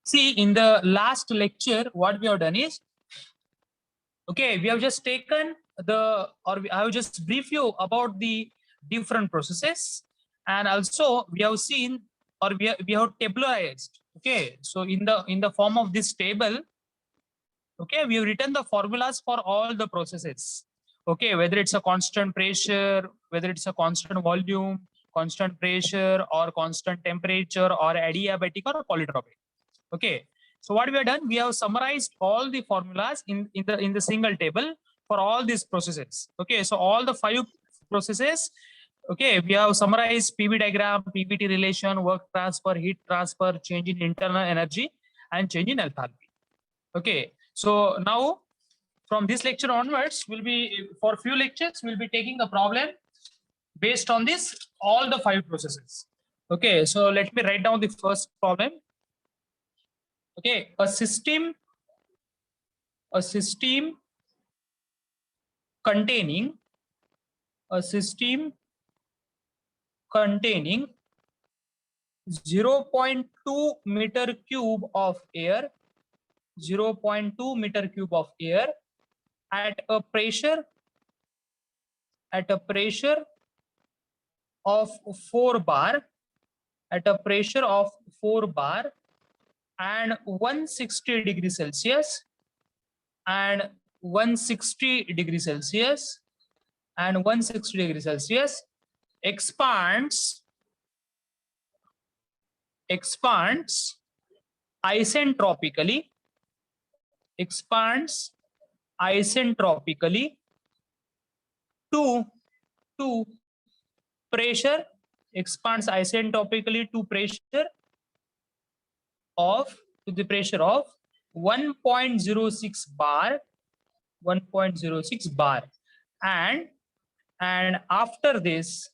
See, in the last lecture, what we have done is, okay, we have just taken I have just briefed you about the different processes, and also we have seen, or we have tabularized. Okay, so in the form of this table, okay, we have written the formulas for all the processes. Okay, whether it's a constant pressure, whether it's a constant volume, constant pressure, or constant temperature, or adiabatic or polytropic. Okay, so what we have done, we have summarized all the formulas in the single table for all these processes. Okay, so all the 5 processes, okay, we have summarized PV diagram, PVT relation, work transfer, heat transfer, change in internal energy, and change in enthalpy. Okay, so now from this lecture onwards, we'll be, for few lectures, we'll be taking the problem based on this all the 5 processes. Okay, so let me write down the first problem. Okay, a system containing 0.2 meter cube of air, 0.2 meter cube of air at a pressure of 4 bar, at a pressure of 4 bar and 160 degrees Celsius and 160 degrees Celsius and 160 degrees Celsius expands isentropically to pressure, expands isentropically to pressure of, to the pressure of 1.06 bar, 1.06 bar, and after this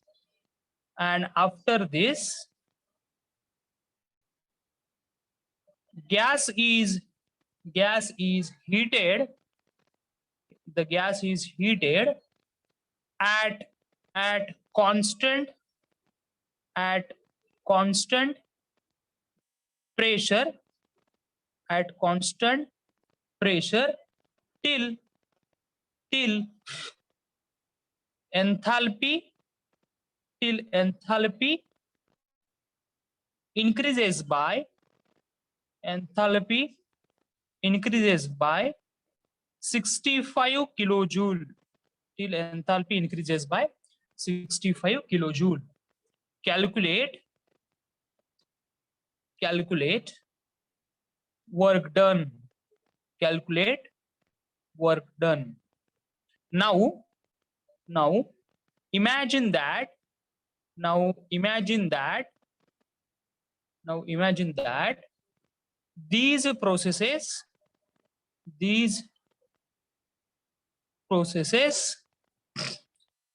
gas is heated, the gas is heated at constant pressure, till enthalpy increases by 65 kilojoule, till enthalpy increases by 65 kilojoule. Calculate work done. Now imagine that these processes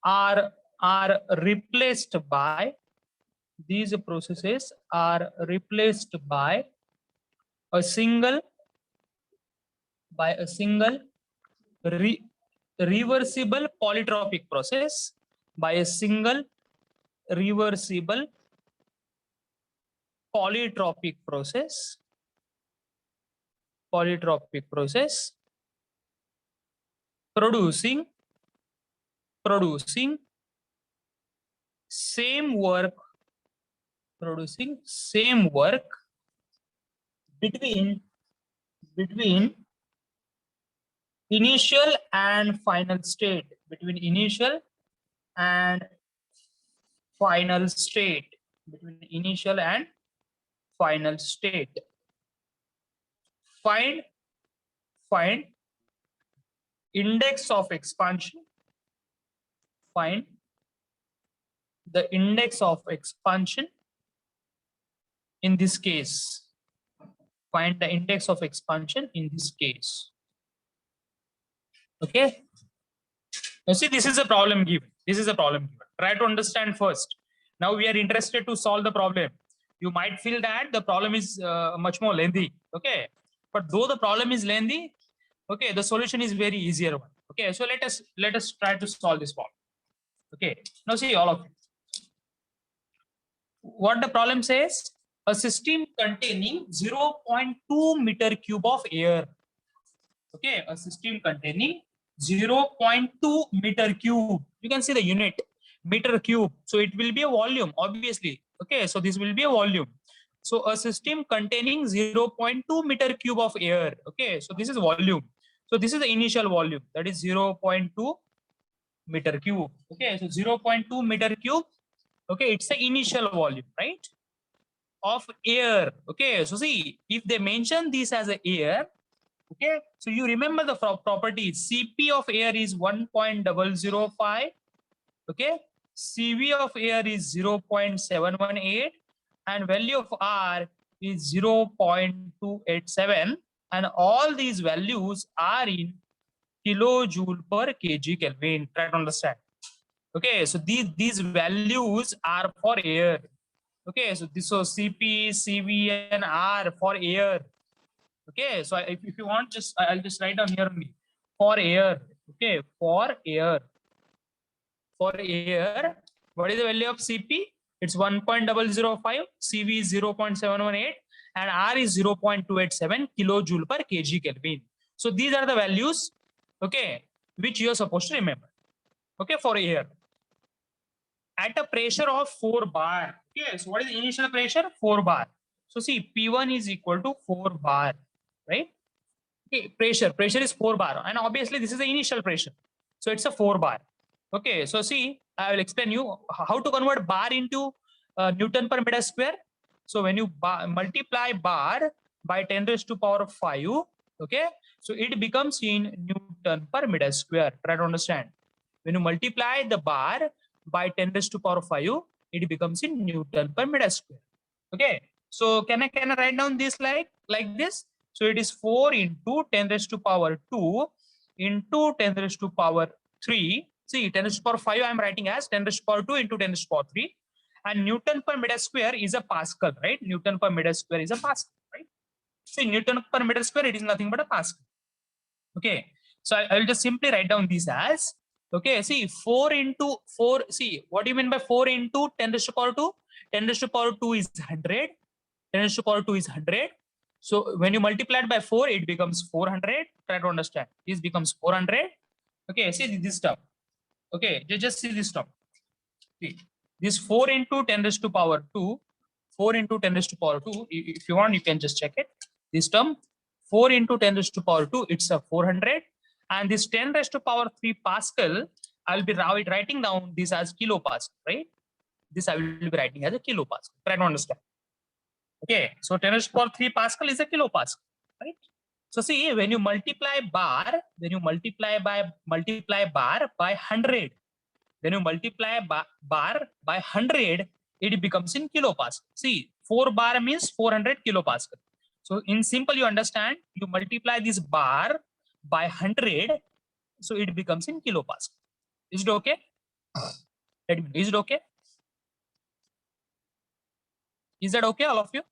are replaced by a single reversible polytropic process, by a single reversible polytropic process producing same work between initial and final state, between initial and final state. Find index of expansion. Find the index of expansion in this case. Find the index of expansion in this case. Okay. Now see, this is a problem given. Try to understand first. Now we are interested to solve the problem. You might feel that the problem is much more lengthy. Okay. But though the problem is lengthy, okay, the solution is very easier one. Okay. So let us try to solve this problem. Okay. Now see all of it. What the problem says, a system containing 0.2 meter cube of air. Okay, a system containing 0.2 meter cube. You can see the unit, meter cube. So it will be a volume, obviously. Okay, so this will be a volume. So a system containing 0.2 meter cube of air. Okay, so this is volume. So this is the initial volume, that is 0.2 meter cube. Okay, so 0.2 meter cube. Okay, it's the initial volume, right? Of air. Okay, so see, if they mention this as a air, okay, so you remember the properties. Cp of air is 1.005. Okay, Cv of air is 0.718, and value of R is 0.287, and all these values are in kilojoule per kg Kelvin. Try to understand. Okay, so these values are for air. Okay, so Cp, Cv, and R for air. Okay, so if you want, just I'll just write down here only for air. Okay, for air. For air, what is the value of Cp? It's 1.005, Cv is 0.718, and R is 0.287 kilojoule per kg Kelvin. So these are the values, okay, which you are supposed to remember. Okay, for air. At a pressure of 4 bar. Okay, so what is the initial pressure? 4 bar. So see, P1 is equal to 4 bar, right? Okay, pressure is 4 bar, and obviously this is the initial pressure, so it's a 4 bar. Okay, so see, I will explain you how to convert bar into Newton per meter square. So when you multiply bar by 10 raised to power of 5, okay, so it becomes in Newton per meter square. Try to understand. When you multiply the bar by 10 raised to power of 5, it becomes in Newton per meter square. Okay, so can I write down this like this? So it is 4 into 10 raised to power 2 into 10 raised to power 3. See, 10 raised to power 5 I am writing as 10 raised to power 2 into 10 raised to power 3. And Newton per meter square is a Pascal, right? Newton per meter square is a Pascal, right? See, Newton per meter square, it is nothing but a Pascal. Okay, so I will just simply write down this as, okay, see, 4 into 4. See, what do you mean by 4 into 10 raised to power 2? 10 raised to power 2 is 100. 10 raised to power 2 is 100. So when you multiply it by 4, it becomes 400. Try to understand. This becomes 400. Okay, see this term. Okay, just see this term. See, this 4 into 10 raised to power 2. 4 into 10 raised to power 2. If you want, you can just check it. This term, 4 into 10 raised to power 2, it's a 400. And this 10 raised to power 3 Pascal, I'll be writing down this as kilopascal, right? This I will be writing as a kilopascal. Try to understand. Okay, so 10 raised to power 3 Pascal is a kilopascal, right? So see, when you multiply bar, when you multiply bar by 100, when you multiply bar by 100, it becomes in kilopascal. See, 4 bar means 400 kilopascal. So in simple, you understand, you multiply this bar by 100, so it becomes in kilopascal. Is it okay? Is it okay? Is that okay, all of you?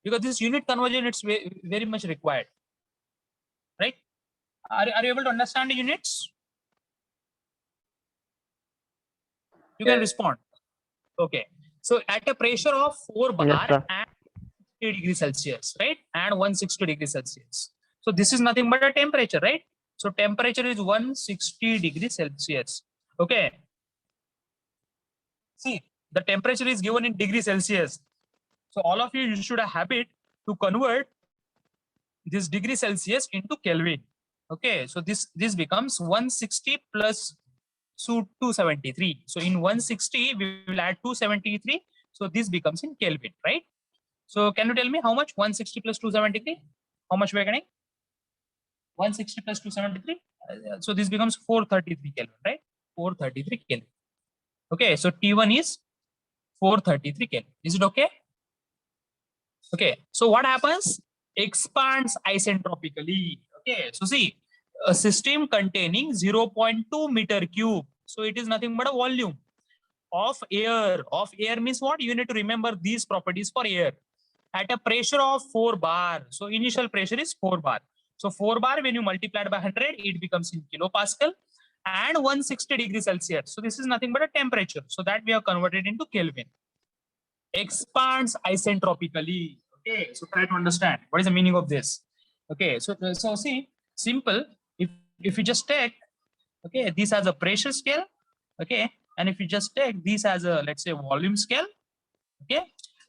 Because this unit conversion, it's very much required, right? Are you able to understand the units? You can respond. Okay. So at a pressure of 4 bar and 60 degrees Celsius, right? And 160 degrees Celsius. So this is nothing but a temperature, right? So temperature is 160 degrees Celsius. Okay. See, the temperature is given in degrees Celsius. So all of you should have a habit to convert this degree Celsius into Kelvin. Okay. So this becomes 160 plus 273. So in 160, we will add 273. So this becomes in Kelvin, right? So can you tell me how much 160 plus 273? How much we are getting? 160 plus 273. So this becomes 433 Kelvin, right? 433 Kelvin. Okay, so T1 is 433 Kelvin. Is it okay? Okay, so what happens? Expands isentropically. Okay, so see, a system containing 0.2 meter cube. So it is nothing but a volume of air. Of air means what? You need to remember these properties for air. At a pressure of 4 bar. So initial pressure is 4 bar. So 4 bar, when you multiply it by 100, it becomes in kilopascal and 160 degrees Celsius. So this is nothing but a temperature. So that we have converted into Kelvin. expands isentropically. Okay, so try to understand what is the meaning of this. Okay, so see, simple. If you just take, okay, this as a pressure scale, okay, and if you just take this as a, let's say, volume scale, okay,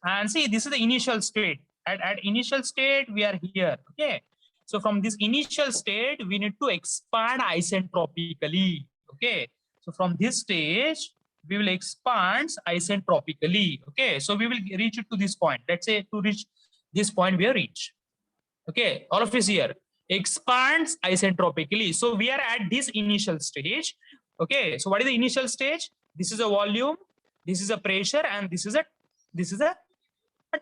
and see, this is the initial state. At initial state we are here, okay. So from this initial state we need to expand isentropically, okay. So from this stage we will expand isentropically, okay. So we will reach it to this point. Let's say to reach this point we are reach, okay. All of us here expands isentropically. So we are at this initial stage, okay. So what is the initial stage? This is a volume, this is a pressure, and this is a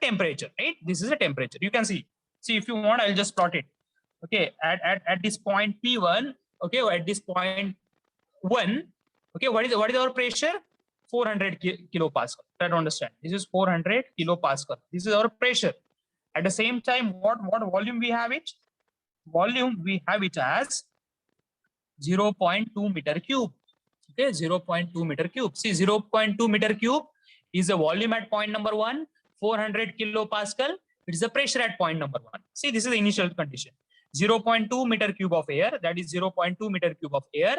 temperature, right? This is a temperature. You can see if you want, I'll just plot it, okay. At this point P1, okay, or at this point 1, okay, what is our pressure? 400 kilopascal. Try to understand, this is 400 kilopascal. This is our pressure. At the same time, what volume we have it? Volume we have it as 0.2 meter cube, okay. 0.2 meter cube. See, 0.2 meter cube is the volume at point number 1, 400 kilopascal. It is the pressure at point number 1. See, this is the initial condition. 0.2 meter cube of air, that is 0.2 meter cube of air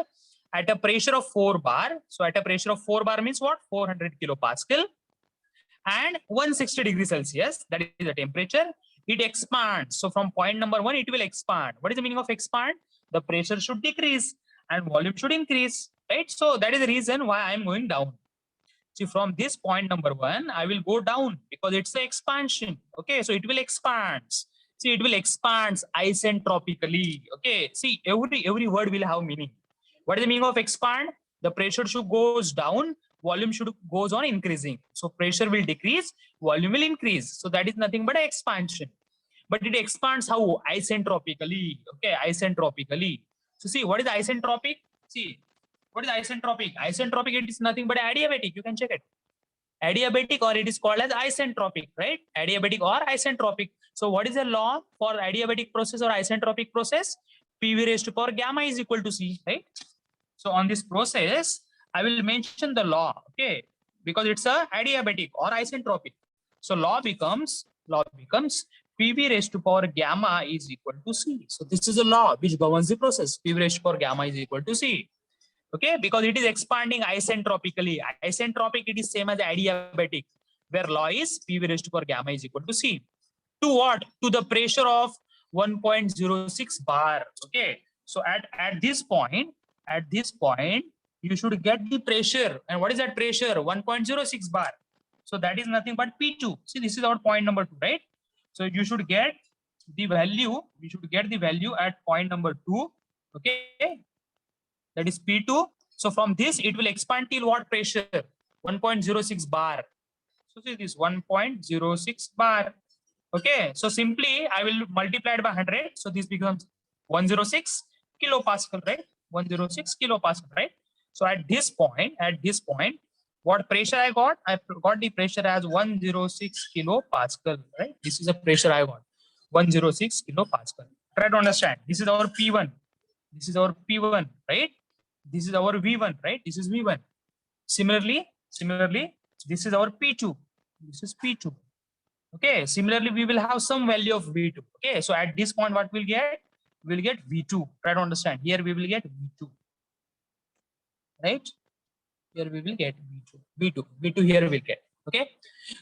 at a pressure of 4 bar. So at a pressure of 4 bar means what? 400 kilopascal and 160 degrees Celsius, that is the temperature. It expands. So from point number 1 it will expand. What is the meaning of expand? The pressure should decrease and volume should increase, right? So that is the reason why I am going down. See, from this point number 1 I will go down because it's the expansion, okay. So it will expand. See, it will expand isentropically, okay. See, every word will have meaning. What is the meaning of expand? The pressure should goes down, volume should goes on increasing. So pressure will decrease, volume will increase. So that is nothing but an expansion. But it expands how? Isentropically, okay, isentropically. So see, what is isentropic? See, what is isentropic? Isentropic, it is nothing but adiabatic. You can check it. Adiabatic, or it is called as isentropic, right? Adiabatic or isentropic. So what is the law for adiabatic process or isentropic process? PV raised to power gamma is equal to C, right? So on this process, I will mention the law, okay, because it's a adiabatic or isentropic. So law becomes PV raised to power gamma is equal to C. So this is a law which governs the process. PV raised to power gamma is equal to C, okay, because it is expanding isentropically. Isentropic, it is same as adiabatic, where law is PV raised to power gamma is equal to C. To what? To the pressure of 1.06 bar, okay. So at this point, you should get the pressure. And what is that pressure? 1.06 bar. So that is nothing but P2. See, this is our point number 2, right? So you should get the value. You should get the value at point number 2, okay. That is P2. So from this, it will expand till what pressure? 1.06 bar. So see this 1.06 bar. Okay. So simply I will multiply it by 100. So this becomes 106 kilopascal, right? 106 kilopascal, right? So at this point, what pressure I got? I got the pressure as 106 kilopascal, right? This is the pressure I got, 106 kilopascal. Try to understand. This is our P1. This is our P1, right? This is our V1, right? This is V1. Similarly, this is our P2. This is P2. Okay. Similarly, we will have some value of V2. Okay. So at this point, what we'll get? We'll get V2. Try to understand. Here we will get V2. Right? Here we will get V2 here we'll get. Okay.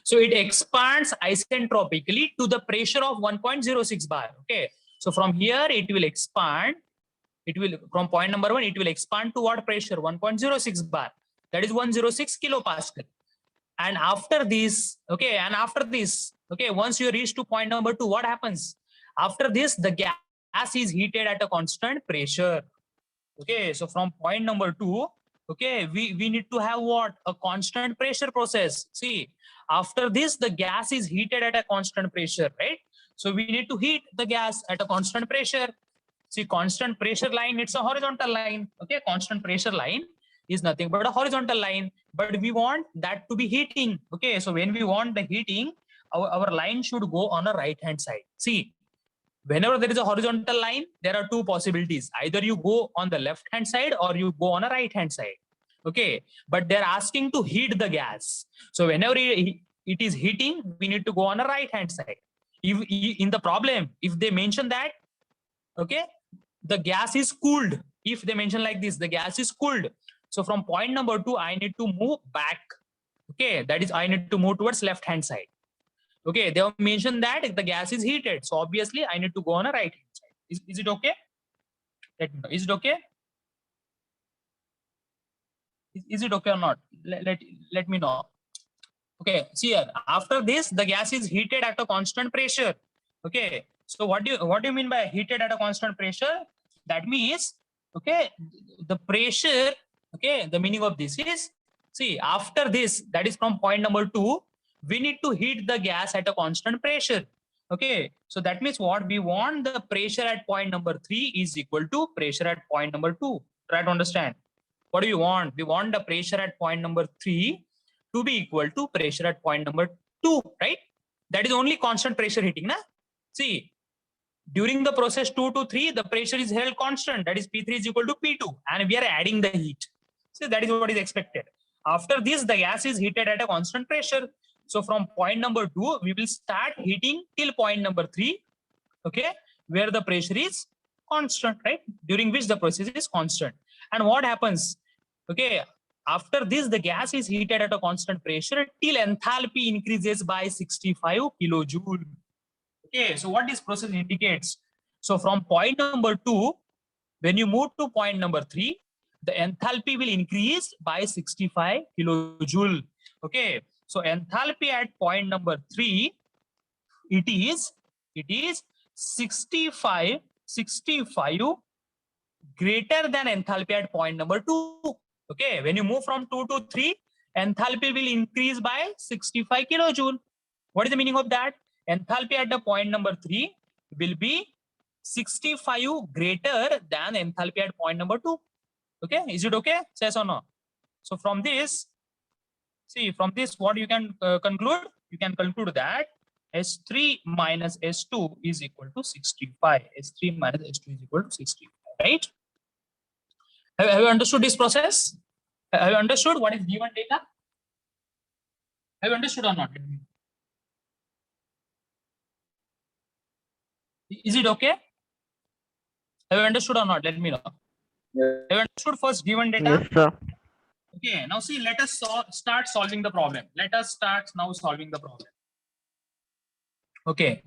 So it expands isentropically to the pressure of 1.06 bar. Okay. So from here it will expand. It will, from point number 1, it will expand to what pressure? 1.06 bar. That is 106 kilopascal. And after this, okay, once you reach to point number 2, what happens? After this, the gas is heated at a constant pressure. Okay, so from point number 2, okay, we need to have what? A constant pressure process. See, after this, the gas is heated at a constant pressure, right? So we need to heat the gas at a constant pressure. See, constant pressure line, it's a horizontal line. Okay, constant pressure line is nothing but a horizontal line, but we want that to be heating. Okay, so when we want the heating, our line should go on a right hand side. See, whenever there is a horizontal line, there are two possibilities. Either you go on the left hand side or you go on a right hand side. Okay, but they're asking to heat the gas. So whenever it is heating, we need to go on a right hand side. If in the problem, if they mention that, okay, the gas is cooled, if they mention like this, the gas is cooled, so from point number 2 I need to move back. Okay, that is I need to move towards left hand side. Okay, they have mentioned that the gas is heated, so obviously I need to go on a right hand side. Is it okay? Let me know. Is it okay? Is it okay or not? Let me know. Okay, see here, after this the gas is heated at a constant pressure. Okay, so what do you mean by heated at a constant pressure? That means, okay, the pressure, okay, the meaning of this is, see, after this, that is from point number 2, we need to heat the gas at a constant pressure. Okay, so that means what we want, the pressure at point number 3 is equal to pressure at point number 2. Try to understand. What do you want? We want the pressure at point number 3 to be equal to pressure at point number 2, right? That is only constant pressure heating. Na? See, during the process 2 to 3, the pressure is held constant. That is P3 is equal to P2. And we are adding the heat. So that is what is expected. After this, the gas is heated at a constant pressure. So from point number 2, we will start heating till point number 3. Okay, where the pressure is constant, right? During which the process is constant. And what happens? Okay, after this, the gas is heated at a constant pressure till enthalpy increases by 65 kilojoule. Okay, so what this process indicates? So from point number 2, when you move to point number 3, the enthalpy will increase by 65 kilojoule. Okay, so enthalpy at point number 3, it is 65 greater than enthalpy at point number 2. Okay, when you move from 2 to 3, enthalpy will increase by 65 kilojoule. What is the meaning of that? Enthalpy at the point number 3 will be 65 greater than enthalpy at point number 2. Okay, is it okay? Yes or no? So from this, see, from this, what you can conclude? You can conclude that S3 minus S2 is equal to 65. S3 minus S2 is equal to 65, right? Have you understood this process? Have you understood what is given data? Have you understood or not? Is it okay? Have you understood or not? Let me know. Yes. Have you understood first given data? Yes, sir. Okay, now see, let us start solving the problem. Let us start now solving the problem. Okay,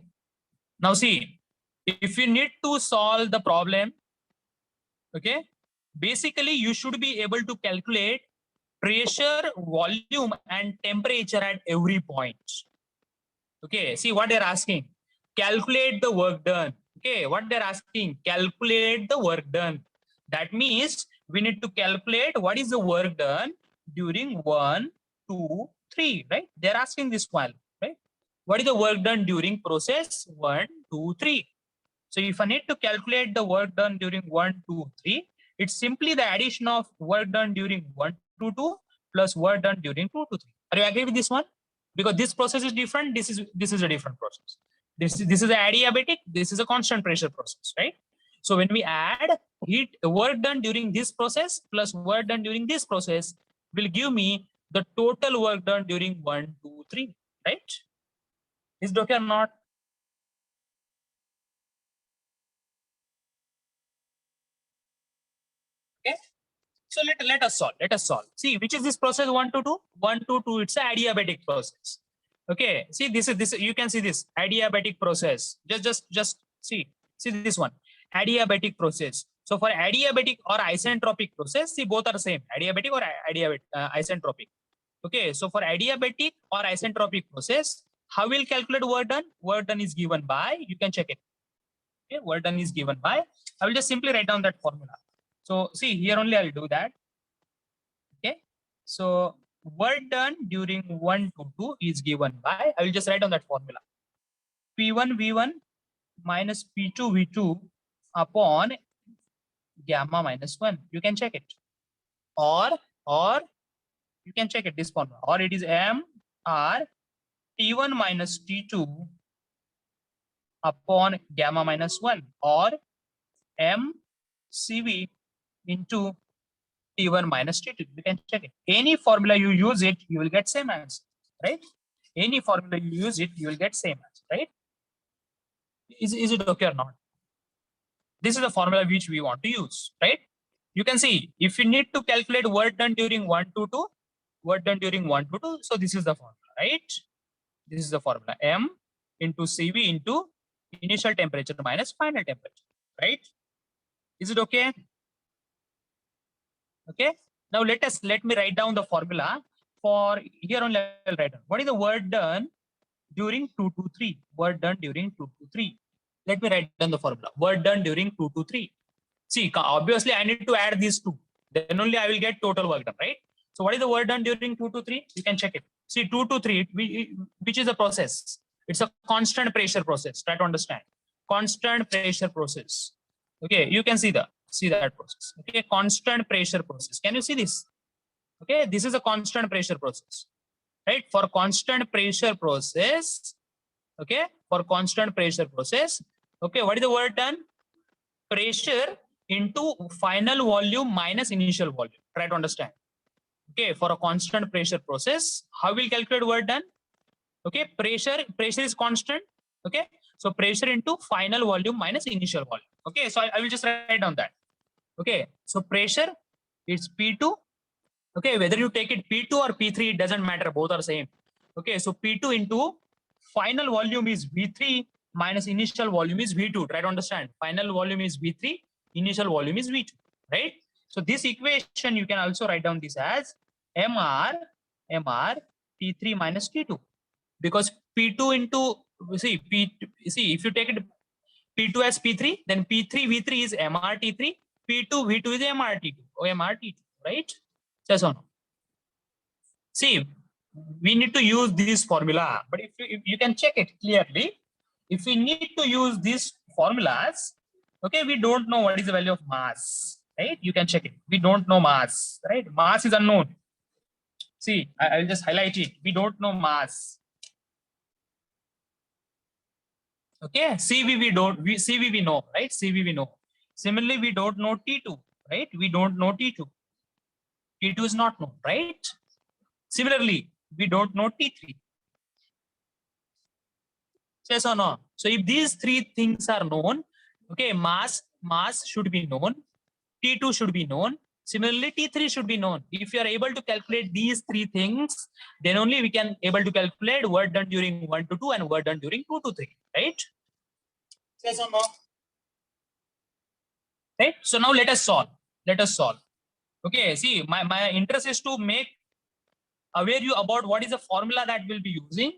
now see, if you need to solve the problem, okay, basically you should be able to calculate pressure, volume, and temperature at every point. Okay, see what they're asking. Calculate the work done. Okay, what they're asking, calculate the work done. That means we need to calculate what is the work done during 1, 2, 3, right? They're asking this one, right? What is the work done during process 1, 2, 3? So if I need to calculate the work done during 1, 2, 3, it's simply the addition of work done during 1 to 2 plus work done during 2 to 3. Are you agree with this one? Because this process is different. This is a different process. This is an adiabatic. This is a constant pressure process, right? So when we add heat work done during this process plus work done during this process will give me the total work done during 1, 2, 3, right? Is it okay or not? Okay. So let us solve. Let us solve. See, which is this process 1 to 2? 1 to 2. It's an adiabatic process. Okay. See, this is this. You can see this adiabatic process. Just see this one. Adiabatic process. So for adiabatic or isentropic process, see both are same. Adiabatic or isentropic. Okay. So for adiabatic or isentropic process, how will calculate work done? Work done is given by. You can check it. Okay. Work done is given by. I will just simply write down that formula. So see here only I'll do that. Okay. So work done during 1 to 2 is given by, I will just write down that formula. P1 V1 minus P2 V2 upon gamma minus 1. You can check it. Or you can check it this formula. Or it is M R T1 minus T2 upon gamma minus 1. Or M CV into T1 minus T2. You can check it. Any formula you use it, you will get same answer, right? any formula you use it, you will get same answer, right? Is it okay or not? This is the formula which we want to use, right? You can see if you need to calculate work done during 1 to 2, work done during 1 to 2. So this is the formula, right? This is the formula, M into Cv into initial temperature minus final temperature, right? Is it okay? Okay. Now let me write down the formula for here on level write down. What is the work done during 2 to 3? Work done during 2 to 3. Let me write down the formula. Work done during 2 to 3. See, obviously I need to add these two. Then only I will get total work done, right? So what is the work done during 2 to 3? You can check it. See, 2 to 3, which is a process. It's a constant pressure process. Try to understand. Constant pressure process. Okay, you can see that process. Okay, constant pressure process. Can you see this? Okay, this is a constant pressure process, right? For constant pressure process, okay, for constant pressure process, okay, what is the work done? Pressure into final volume minus initial volume. Try to understand. Okay, for a constant pressure process, how will calculate work done? Okay, pressure is constant. Okay, so pressure into final volume minus initial volume. Okay, so I will just write down that. Okay, so pressure is P2. Okay, whether you take it P2 or P3, it doesn't matter, both are same. Okay, so P2 into final volume is V3 minus initial volume is V2. Try to understand. Final volume is V3, initial volume is V2, right? So this equation you can also write down this as MR T3 minus T2, because P2 into see if you take it P2 as P3, then P3 V3 is MRT3, P2 V2 is MRT2 or MRT2, right? Yes or no? See, we need to use this formula, but if you can check it clearly, if we need to use these formulas, okay, we don't know what is the value of mass, right? You can check it. We don't know mass, right? Mass is unknown. See, I will just highlight it. We don't know mass. Okay, CV we know, right? CV we know. Similarly, we don't know T2, right? We don't know T2. T2 is not known, right? Similarly, we don't know T3. Yes or no? So if these three things are known, okay, mass should be known, T2 should be known, similarly T3 should be known. If you are able to calculate these three things, then only we can able to calculate work done during 1 to 2 and work done during 2 to 3, right? Yes or no? Right? So now let us solve. Okay, see, my interest is to make aware you about what is the formula that we'll be using,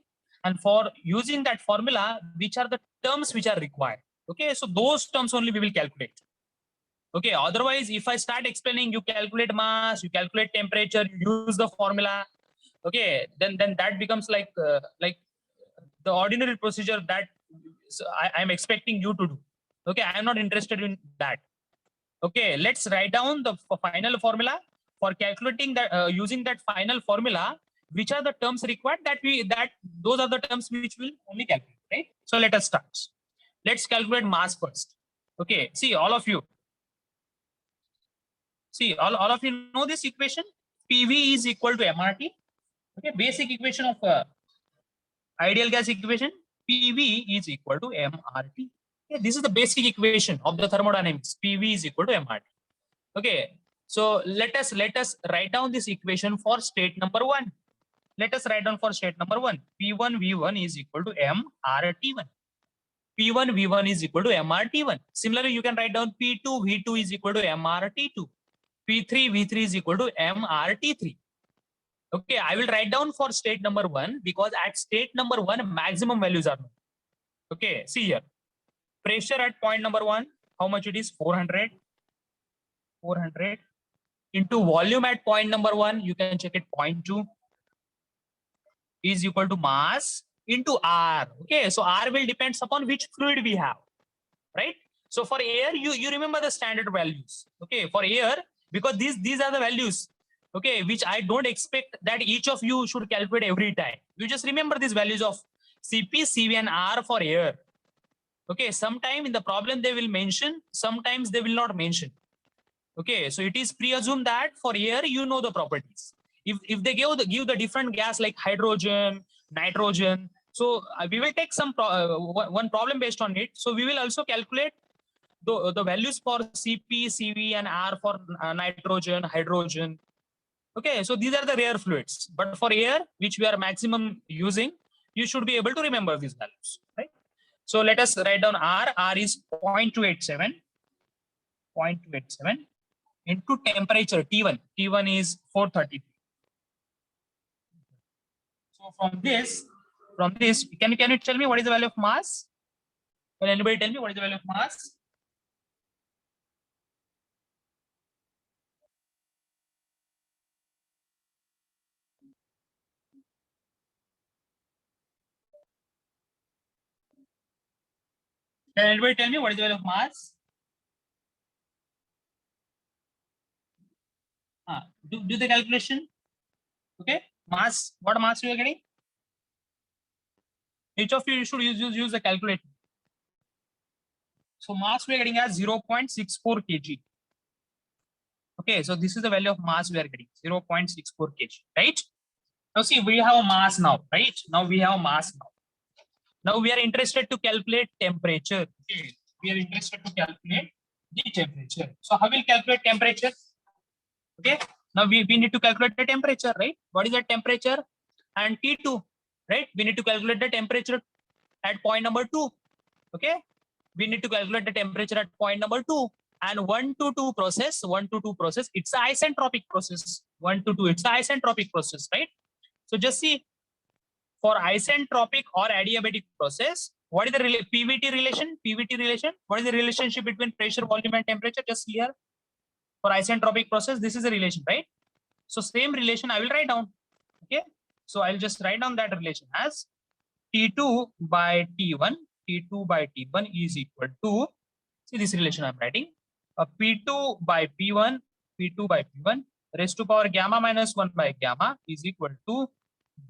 and for using that formula, which are the terms which are required. Okay, so those terms only we will calculate. Okay, otherwise, if I start explaining, you calculate mass, you calculate temperature, you use the formula. Okay, then that becomes like the ordinary procedure that I'm expecting you to do. Okay, I'm not interested in that. Okay, let's write down the final formula for calculating that using that final formula. Which are the terms required those are the terms which will only calculate, right? So let us start. Let's calculate mass first. Okay, see all of you. See all of you know this equation. PV is equal to MRT. Okay, basic equation of ideal gas equation. PV is equal to MRT. Okay, this is the basic equation of the thermodynamics. PV is equal to MRT. Okay, so let us write down this equation for state number 1. Let us write down for state number 1. P1 V1 is equal to MRT1. P1 V1 is equal to MRT1. Similarly, you can write down P2 V2 is equal to MRT2. P3 V3 is equal to MRT3. Okay, I will write down for state number 1 because at state number 1, maximum values are known. Okay, see here. Pressure at point number 1, how much it is? 400. 400 into volume at point number 1, you can check it, 0.2 is equal to mass into R. Okay, so R will depends upon which fluid we have, right? So for air, you remember the standard values. Okay, for air, because these are the values, okay, which I don't expect that each of you should calculate every time. You just remember these values of Cp, Cv and R for air. Okay, sometime in the problem they will mention, sometimes they will not mention. Okay, so it is pre-assumed that for air, you know the properties. If they give the different gas like hydrogen, nitrogen. So we will take one problem based on it. So we will also calculate the values for Cp, Cv, and R for nitrogen, hydrogen. Okay, so these are the rare fluids. But for air, which we are maximum using, you should be able to remember these values, right? So let us write down R. R is 0.287, 0.287 into temperature T1. T1 is 433. So from this, can you tell me what is the value of mass? Can anybody tell me what is the value of mass? Can anybody tell me what is the value of mass? Do the calculation. Okay, mass. What mass you are getting? Each of you should use the calculator. So mass we are getting as 0.64 kg. Okay, so this is the value of mass we are getting, 0.64 kg, right? Now see, we have a mass now, right? Now we have mass now. Now we are interested to calculate temperature. Okay, we are interested to calculate the temperature. So how will calculate temperature? Okay, now we need to calculate the temperature, right? What is the temperature? And T2, right? We need to calculate the temperature at point number 2. Okay, we need to calculate the temperature at point number 2. And 1 to 2 process, it's an isentropic process. 1 to 2, it's an isentropic process, right? So just see, for isentropic or adiabatic process, what is the PVT relation? PVT relation. What is the relationship between pressure, volume, and temperature? Just here. For isentropic process, this is a relation, right? So same relation I will write down. Okay. So I'll just write down that relation as T2 by T1. T2 by T1 is equal to, see this relation I'm writing, P2 by P1, P2 by P1 raised to power gamma minus 1 by gamma is equal to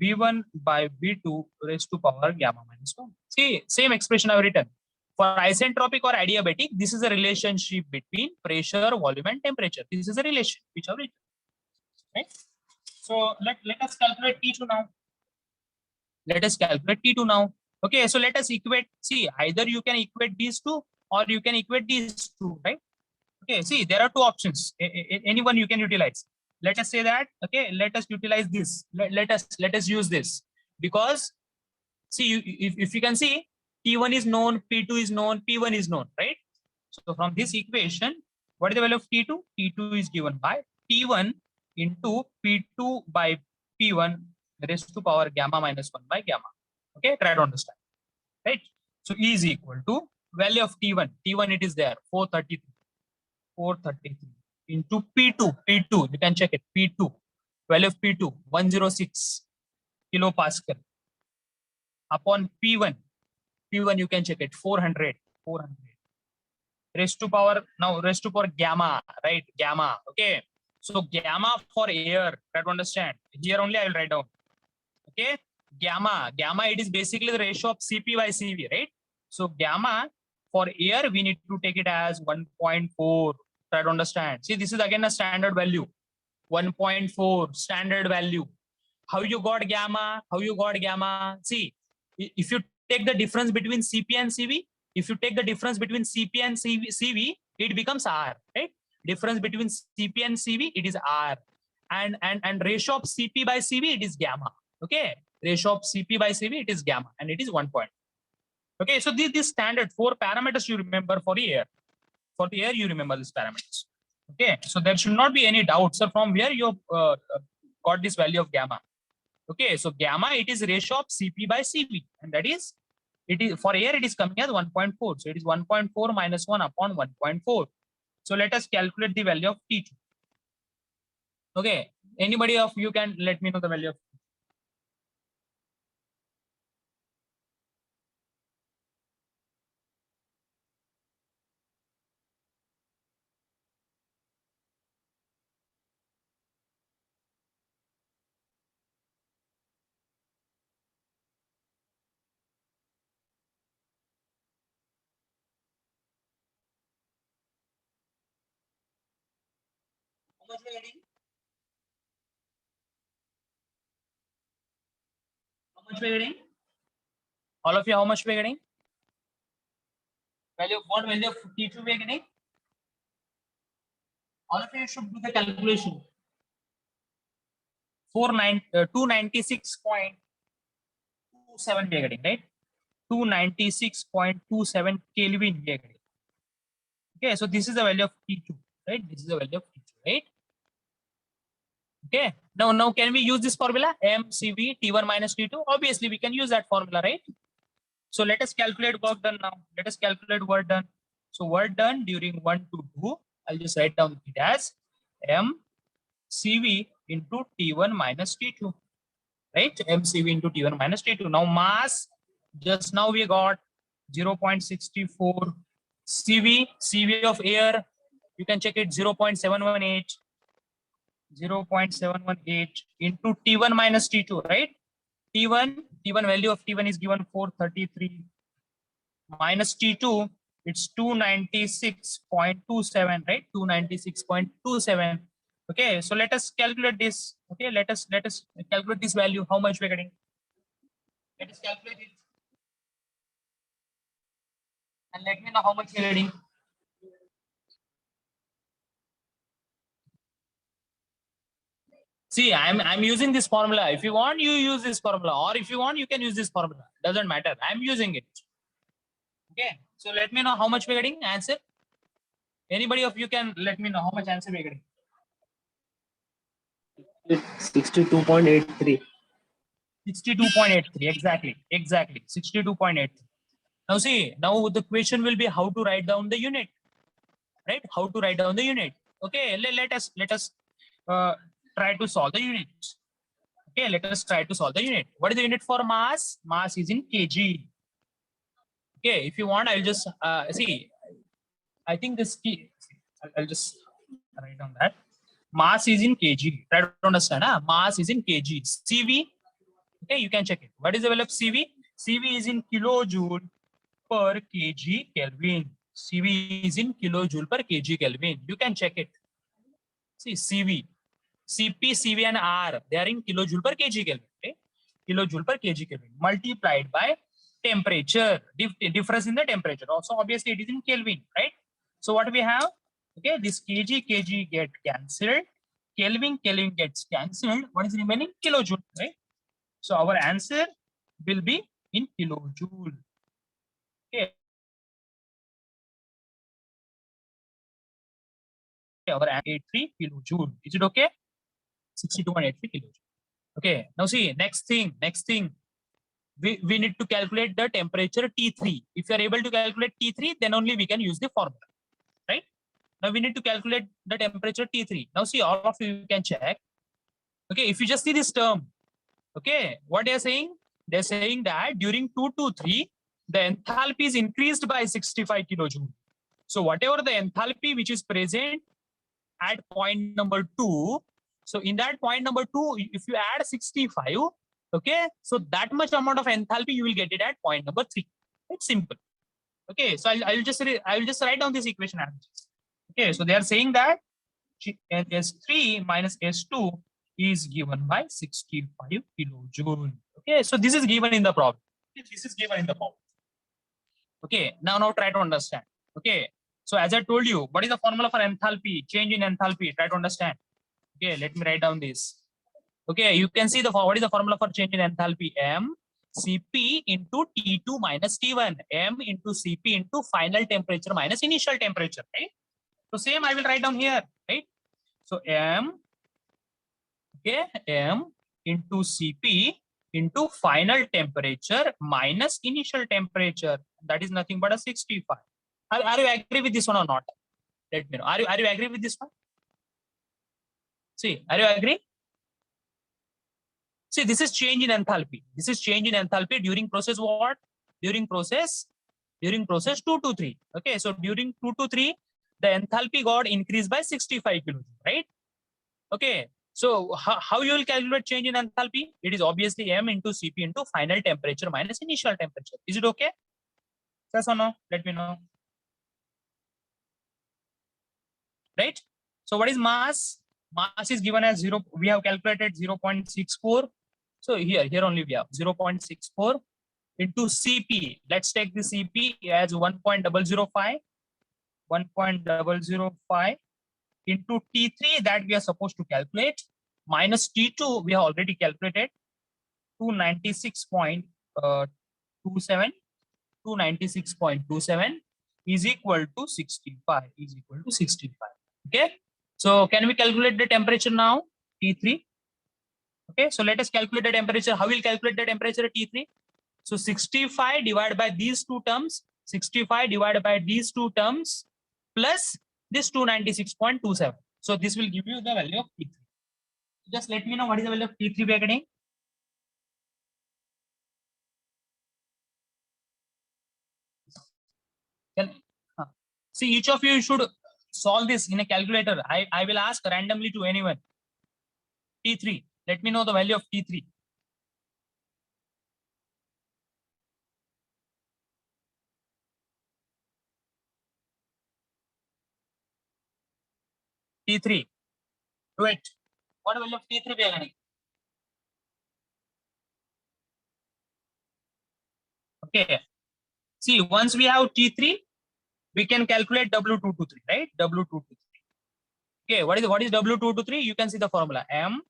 B1 by B2 raised to power gamma minus 1. See, same expression I've written. For isentropic or adiabatic, this is a relationship between pressure, volume, and temperature. This is a relation which I've written. Right? So let us calculate T2 now. Let us calculate T2 now. Okay, so let us equate. See, either you can equate these two or you can equate these two, right? Okay, see, there are two options. Anyone you can utilize. Let us say that, okay, let us utilize this. Let us use this. Because, see, if you can see, T1 is known, P2 is known, P1 is known, right? So from this equation, what is the value of T2? T2 is given by T1 into P2 by P1 raised to power gamma minus 1 by gamma. Okay, try to understand, right? So E is equal to value of T1. T1 it is there, 433. 433 into P2, you can check it, P2, value of P2, 106 kilopascal upon P1 you can check it, 400 raised to power, now raised to power gamma, right? Gamma, okay. So gamma for air, try to understand. Here only I will write down, okay. Gamma, it is basically the ratio of Cp by Cv, right? So gamma for air, we need to take it as 1.4. Try to understand. See, this is again a standard value. 1.4 standard value. How you got gamma? See, if you take the difference between Cp and Cv, it becomes R, right? Difference between Cp and Cv, it is R. And ratio of Cp by Cv, it is gamma. Okay, ratio of Cp by Cv, it is gamma, and it is 1 point. Okay, so this standard 4 parameters you remember for the air. For the air, you remember these parameters. Okay, so there should not be any doubt. So from where you got this value of gamma? Okay, so gamma, it is ratio of Cp by Cv, and that is, it is for air, it is coming as 1.4. So it is 1.4 minus 1 upon 1.4. So let us calculate the value of T2. Okay, anybody of you can let me know the value of how much we are getting? much we're getting? All of you, how much we're getting? What value of T2 we're getting? All of you should do the calculation. 296.27 we're getting, right? 296.27 Kelvin we're getting. Okay, so this is the value of T2, right? This is the value of T2, right? Okay, now can we use this formula? MCV T1 minus T2? Obviously, we can use that formula, right? So let us calculate work done now. Let us calculate work done. So work done during 1 to 2, I'll just write down it as MCV into T1 minus T2, right? MCV into T1 minus T2. Now mass, just now we got 0.64. CV of air, you can check it 0.718. 0.718 into T1 minus T2, right? T1 value of T1 is given 433 minus T2, it's 296.27, right? 296.27. Okay, so let us calculate this. Okay, let us calculate this value. How much we're getting? Let us calculate it. And let me know how much we're getting. See, I'm using this formula. If you want, you use this formula, or if you want, you can use this formula. Doesn't matter. I'm using it. Okay. So let me know how much we're getting. Answer. Anybody of you can let me know how much answer we're getting. 62.83. 62.83. Exactly. 62.83. Now see, now the question will be how to write down the unit, right? How to write down the unit. Okay. Let us try to solve the unit. Okay. Let us try to solve the unit. What is the unit for mass? Mass is in kg. Okay. If you want, I'll just see. I think this key. I'll just write down that. Mass is in kg. Try to understand. Mass is in kg. CV. Okay, you can check it. What is the value of CV? CV is in kilojoule per kg Kelvin. CV is in kilojoule per kg Kelvin. You can check it. See, CV, CP, CV, and R, they are in kilojoule per kg Kelvin. Okay? Kilojoule per kg Kelvin multiplied by temperature. Difference in the temperature. Also, obviously, it is in Kelvin, right? So, what we have? Okay, this kg get cancelled. Kelvin gets cancelled. What is remaining? Kilojoule, right? So our answer will be in kilojoule. Okay. Our 83 kilojoule. Is it okay? 62.83 kilojoule. Okay. Now see, next thing. We need to calculate the temperature T3. If you are able to calculate T3, then only we can use the formula. Right? Now we need to calculate the temperature T3. Now see, all of you can check. Okay, if you just see this term, okay, what they are saying? They're saying that during 2 to 3, the enthalpy is increased by 65 kilojoule. So whatever the enthalpy which is present at point number 2, so in that point number 2, if you add 65, okay, so that much amount of enthalpy you will get it at point number 3. It's simple. Okay, so I'll just write down this equation. Okay, so they are saying that S3 minus S2 is given by 65 kilojoule. Okay, so this is given in the problem. Okay, now try to understand. Okay, so as I told you, what is the formula for enthalpy? Change in enthalpy. Try to understand. Okay, let me write down this. Okay, you can see what is the formula for change in enthalpy? M Cp into T2 minus T1. M into Cp into final temperature minus initial temperature. Right. So same I will write down here. Right. So M. Okay, M into Cp into final temperature minus initial temperature. That is nothing but a 65. Are you agree with this one or not? Let me know. Are you agree with this one? See, are you agree? See, this is change in enthalpy. This is change in enthalpy during process what? During process 2 to 3. Okay, so during 2 to 3, the enthalpy got increased by 65 kilojoule, right? Okay, so how you will calculate change in enthalpy? It is obviously M into Cp into final temperature minus initial temperature. Is it okay? Yes or no? Let me know. Right? So what is mass? Mass is given as 0. We have calculated 0.64. So here only we have 0.64 into CP. Let's take the CP as 1.005. 1.005 into T3 that we are supposed to calculate minus T2 we have already calculated 296.27. 296.27 is equal to 65. Is equal to 65. Okay. So can we calculate the temperature now? T3. Okay. So let us calculate the temperature. How will calculate the temperature at T3? So 65 divided by these two terms. 65 divided by these two terms plus this 296.27. So this will give you the value of T3. Just let me know what is the value of T3 we are getting. See, each of you should solve this in a calculator. I will ask randomly to anyone. T3. Let me know the value of T3. T3. Do it. What value of T3 we are getting? Okay. See, once we have T3, we can calculate W223, right? W223. Okay, what is W223? You can see the formula M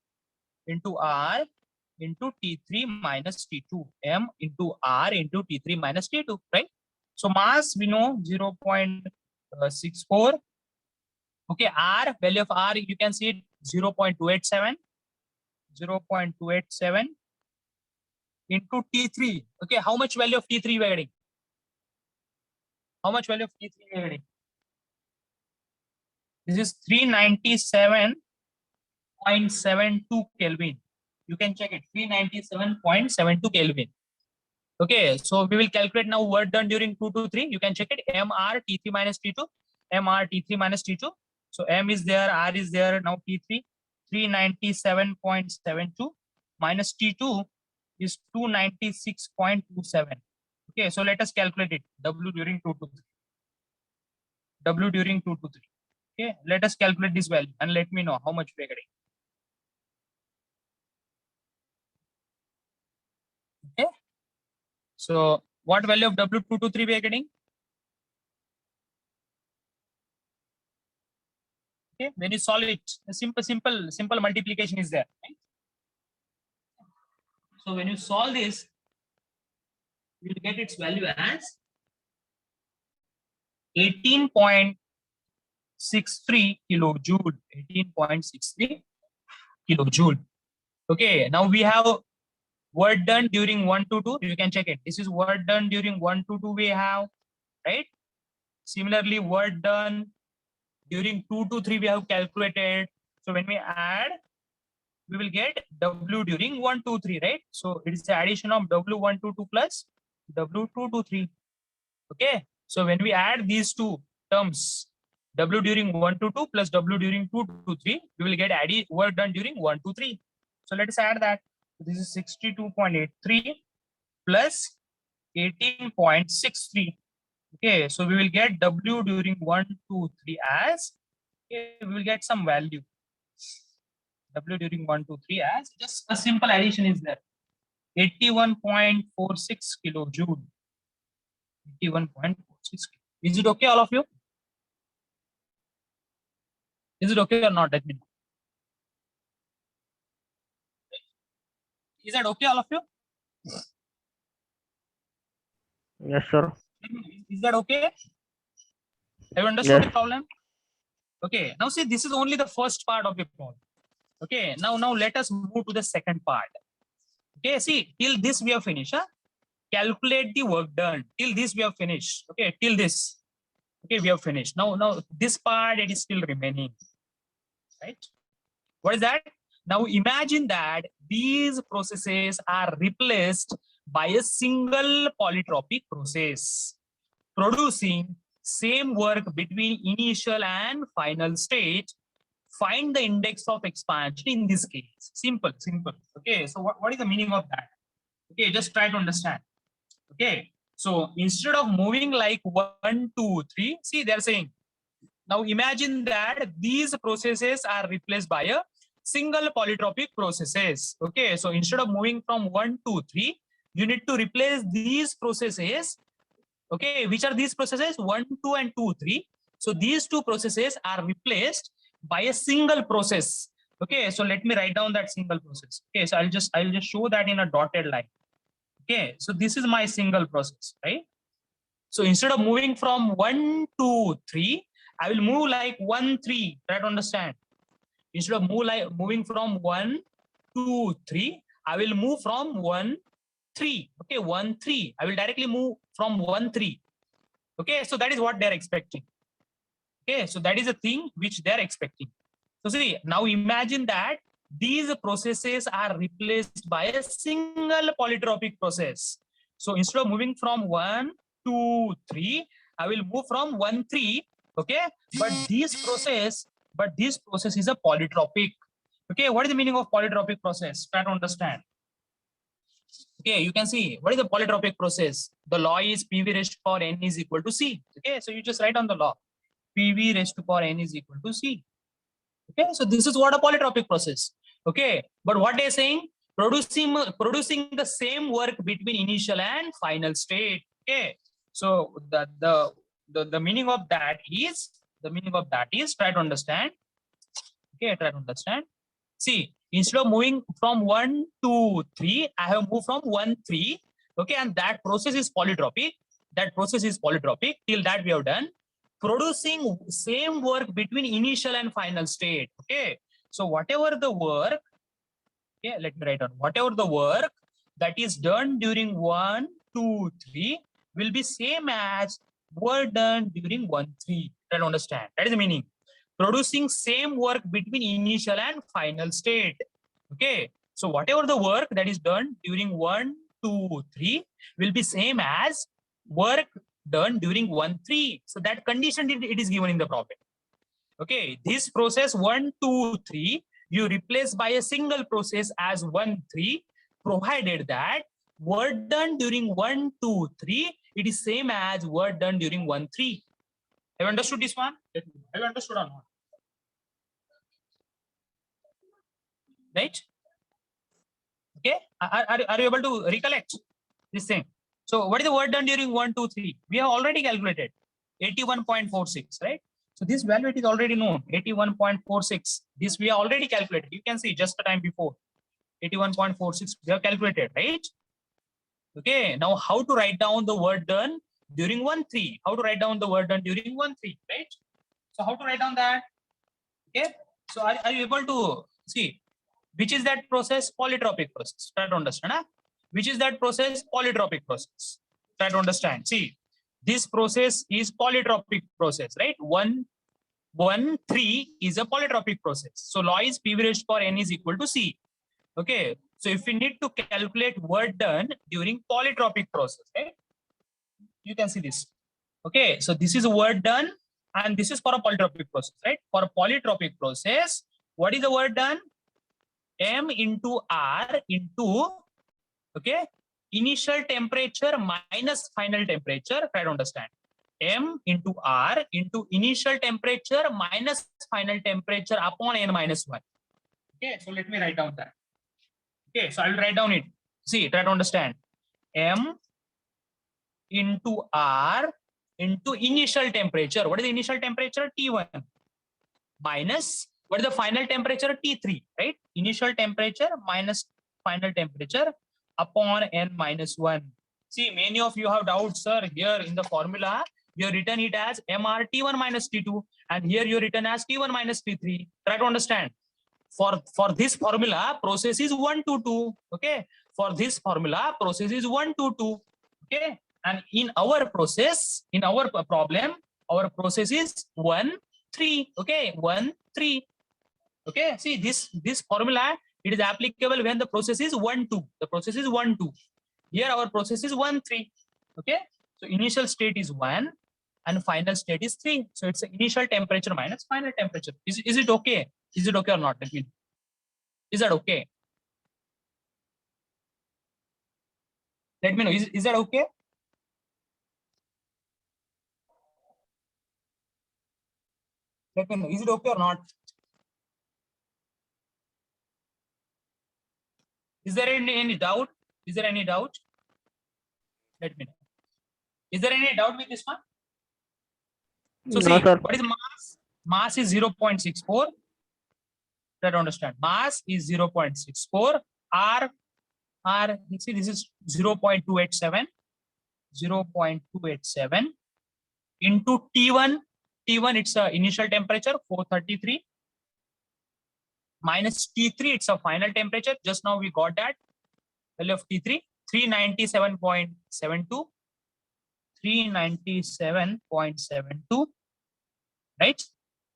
into R into T3 minus T2. M into R into T3 minus T2, right? So mass we know 0.64. Okay, R, value of R, you can see it 0.287. 0.287 into T3. Okay, how much value of T3 we are getting? How much value of T3 we are getting? This is 397.72 Kelvin. You can check it, 397.72 Kelvin. Okay, so we will calculate now work done during 2 to 3. You can check it, MR T3 minus T2, MR T3 minus T2. So M is there, R is there, now T3, 397.72 minus T2 is 296.27. Okay, so let us calculate it, W during 2 to 3. W during 2 to 3. Okay, let us calculate this value and let me know how much we are getting. Okay, so what value of W223 we are getting? Okay, when you solve it, a simple multiplication is there. Right? So when you solve this, you will get its value as 18.63 kilojoule. 18.63 kilojoule. Okay, now we have work done during 1 to 2. You can check it. This is work done during 1 to 2 we have, right? Similarly, work done during 2 to 3 we have calculated. So when we add, we will get W during 1 to 3, right? So it is the addition of W1 to 2 plus W2 to 3. Okay. So when we add these two terms, W during 1 to 2 plus W during 2 to 3, we will get work done during 1 to 3. So let us add that. This is 62.83 plus 18.63. Okay, so we will get W during 1, 2, 3 as, okay, we will get some value. W during 1, 2, 3 as just a simple addition is there. 81.46 kilojoule. 81.46. Is it okay, all of you? Is it okay or not? Let me know. Is that okay, all of you? Yes, sir. Is that okay? Have you understood Yes. the problem? Okay, now see, this is only the first part of the problem. Okay, now let us move to the second part. Okay, see, till this we have finished. Huh? Calculate the work done. Till this we have finished. Okay, till this. Okay, we have finished. Now this part it is still remaining. Right? What is that? Now imagine that these processes are replaced by a single polytropic process, producing same work between initial and final state. Find the index of expansion in this case. Simple. Okay, so what is the meaning of that? Okay, just try to understand. Okay, so instead of moving like 1, 2, 3, see they're saying, now imagine that these processes are replaced by a single polytropic processes. Okay, so instead of moving from 1 to 3, you need to replace these processes. Okay, which are these processes? 1, 2, and 2, 3. So these two processes are replaced by a single process. Okay, so let me write down that single process. Okay, so I'll just show that in a dotted line. Okay, so this is my single process, right? So instead of moving from 1 to 3, I will move like 1, 3. Try to understand. Instead of moving from 1 to 3, I will move from 1, 3. Okay, 1, 3. I will directly move from 1, 3. Okay, so that is what they're expecting. Okay, so that is a thing which they're expecting. So see, now imagine that these processes are replaced by a single polytropic process. So instead of moving from 1 to 3, I will move from 1, 3. Okay, but this process is a polytropic. Okay, what is the meaning of polytropic process? Try to understand. Okay, you can see what is the polytropic process. The law is PV raised to power n is equal to C. Okay, so you just write on the law. PV raised to power n is equal to C. Okay, so this is what a polytropic process. Okay, but what they're saying, producing the same work between initial and final state. Okay, so the meaning of that is try to understand. Okay, try to understand. See, instead of moving from 1 to 3, I have moved from 1, 3. Okay, and that process is polytropic. Till that we have done. Producing same work between initial and final state. Okay, so whatever the work, okay, let me write down. Whatever the work that is done during 1, 2, 3 will be same as work done during 1, 3. Try to understand. That is the meaning. Producing same work between initial and final state. Okay, so whatever the work that is done during 1, 2, 3 will be same as work done during 1, 3. So that condition it is given in the problem. Okay, this process 1, 2, 3 you replace by a single process as 1, 3, provided that work done during 1, 2, 3 it is same as work done during 1, 3. Have you understood this one? Have you understood or not? Right? Okay, are you able to recollect this thing? So what is the work done during 1, 2, 3? We have already calculated 81.46, right? So this value it is already known, 81.46. This we have already calculated. You can see just the time before 81.46 we have calculated, right? Okay, now how to write down the work done during 1, 3? How to write down the work done during 1, 3, right? So how to write down that? Okay, so are you able to see which is that process? Polytropic process. Try to understand. Huh? Which is that process? Polytropic process. Try to understand. See, this process is polytropic process, right? 1, 1, 3 is a polytropic process. So law is PV raised to power n is equal to C. Okay, so if we need to calculate work done during polytropic process, right? You can see this. Okay, so this is work done and this is for a polytropic process, right? For a polytropic process, what is the work done? M into R into, okay, initial temperature minus final temperature. Try to understand. M into R into initial temperature minus final temperature upon n minus 1. Okay, so let me write down that. Okay, so I will write down it. See, try to understand. M into R into initial temperature. What is the initial temperature? T1 minus what is the final temperature? T3, right? Initial temperature minus final temperature upon n minus 1. See, many of you have doubts, sir. Here in the formula, you have written it as MRT1 minus T2, and here you written as T1 minus T3. Try to understand. For this formula, process is 1 to 2. Okay. For this formula, process is 1 to 2. Okay. And in our process, in our problem, our process is 1, 3. Okay. 1, 3. Okay, see this formula, it is applicable when the process is 1, 2. The process is 1, 2. Here our process is 1, 3. Okay, so initial state is 1 and final state is 3. So it's initial temperature minus final temperature. Is it okay? Is it okay or not? Let me know. Is that okay? Let me know. Is that okay? Let me know. Is it okay or not? Is there any doubt? Is there any doubt? Let me know. Is there any doubt with this one? So No, see, sir. what is mass? Mass is 0.64. Try to understand. Mass is 0.64. You see, this is 0.287. 0.287 into T1. T1, it's a initial temperature, 433. Minus T3, it's a final temperature. Just now we got that value of T3, 397.72. 397.72, right?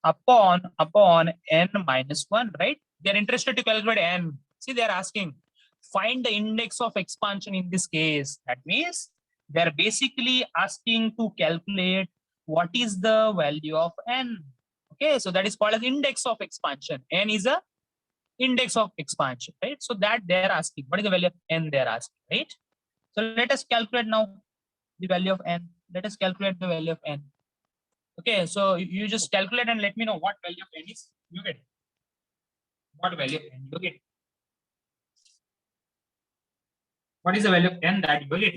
Upon n minus 1, right? They're interested to calculate n. See, they're asking, find the index of expansion in this case. That means they're basically asking to calculate what is the value of n. Okay, so that is called as index of expansion. N is a index of expansion, right? So that they're asking, what is the value of n they're asking, right? So let us calculate now the value of n. Let us calculate the value of n. Okay, so you just calculate and let me know what value of n is you get. What value of n you get? What is the value of n that you get?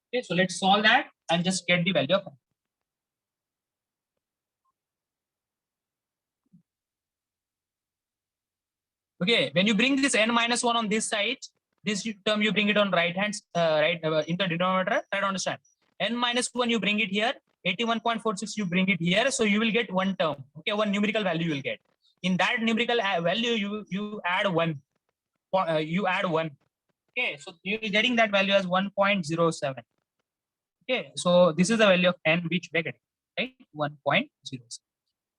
Okay, so let's solve that and just get the value of n. Okay, when you bring this n minus 1 on this side, this term you bring it on right hand, in the denominator. Try to understand. N minus 1 you bring it here, 81.46 you bring it here, so you will get one term. Okay, one numerical value you will get. In that numerical value, you add 1. You add 1. Okay, so you're getting that value as 1.07. Okay, so this is the value of n which we get, right? 1.07.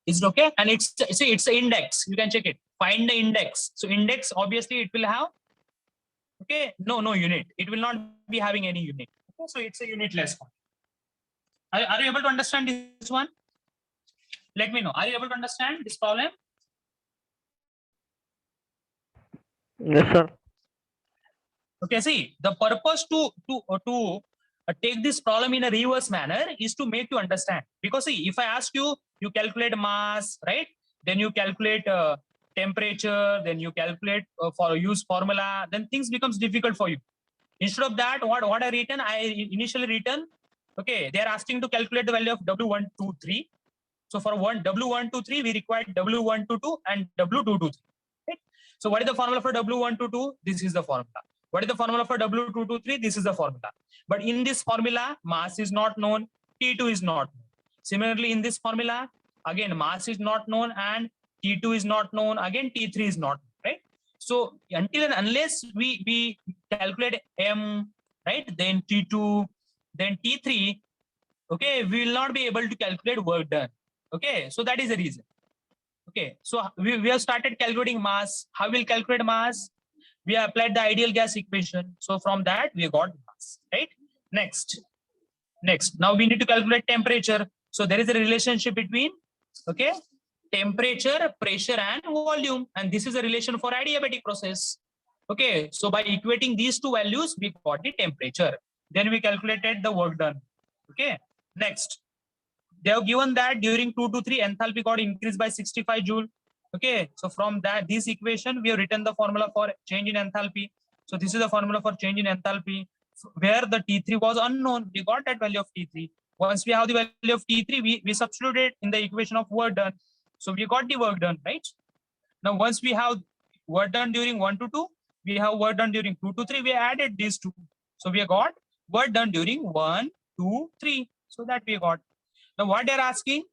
Is it okay? And it's see, it's the index. You can check it. Find the index. So index, obviously, it will have, okay, no unit. It will not be having any unit. Okay, so it's a unitless one. Are you able to understand this one? Let me know. Are you able to understand this problem? Yes, sir. Okay, see, the purpose to take this problem in a reverse manner is to make you understand. Because see, if I ask you, you calculate mass, right? Then you calculate temperature, then you calculate for use formula, then things becomes difficult for you. Instead of that, what I written, I initially written, okay, they are asking to calculate the value of W123. So for W123, we required W122 and W223. Right? So what is the formula for W122? This is the formula. What is the formula for W223? This is the formula. But in this formula, mass is not known, T2 is not known. Similarly, in this formula, again, mass is not known and T2 is not known. Again, T3 is not known, right? So until and unless we calculate M, right, then T2, then T3, okay, we will not be able to calculate work done. Okay, so that is the reason. Okay, so we have started calculating mass. How will calculate mass? We have applied the ideal gas equation. So from that, we got mass, right? Next. Now we need to calculate temperature. So there is a relationship between, okay, temperature, pressure, and volume. And this is a relation for adiabatic process. Okay, so by equating these two values, we got the temperature. Then we calculated the work done. Okay, next. They have given that during 2 to 3, enthalpy got increased by 65 joule. Okay, so from that, this equation, we have written the formula for change in enthalpy. So this is the formula for change in enthalpy, where the T3 was unknown. We got that value of T3. Once we have the value of T3, we substituted in the equation of work done. So we got the work done, right? Now, once we have work done during 1 to 2, we have work done during 2 to 3, we added these two. So we got work done during 1, 2, 3. So that we got. Now what they're asking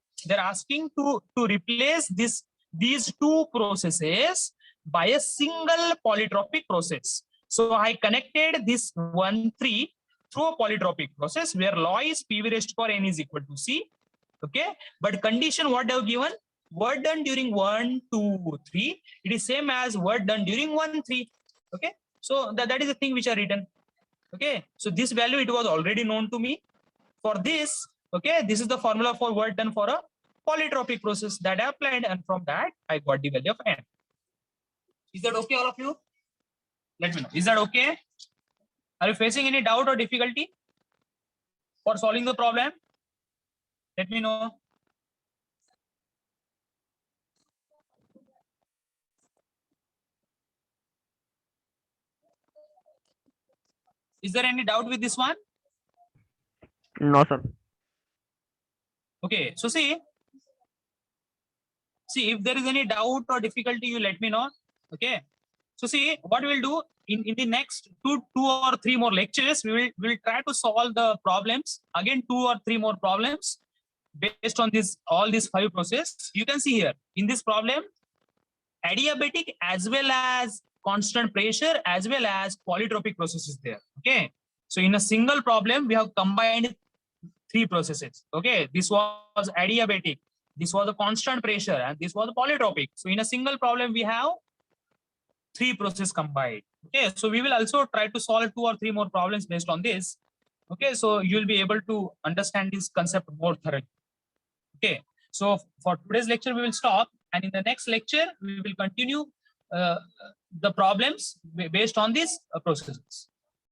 to replace these two processes by a single polytropic process. So I connected this 1, 3 through a polytropic process where law is PV raised to power n is equal to C. Okay, but condition what they have given, work done during 1, 2, 3, it is same as work done during 1, 3. Okay, so that is the thing which are written. Okay, so this value, it was already known to me. For this, okay, this is the formula for work done for a polytropic process that I applied, and from that I got the value of n. Is that okay, all of you? Let me know. Is that okay? Are you facing any doubt or difficulty for solving the problem? Let me know. Is there any doubt with this one? No, sir. Okay, so see if there is any doubt or difficulty, you let me know. Okay, so see what we'll do in the next two or three more lectures, we will try to solve the problems again, 2 or 3 more problems based on this all these 5 processes. You can see here in this problem, adiabatic as well as constant pressure as well as polytropic processes there. Okay, so in a single problem we have combined 3 processes. Okay, this was adiabatic, this was a constant pressure, and this was a polytropic. So in a single problem we have 3 processes combined. Okay, so we will also try to solve 2 or 3 more problems based on this. Okay, so you'll be able to understand this concept more thoroughly. Okay, so for today's lecture we will stop, and in the next lecture we will continue the problems based on these processes.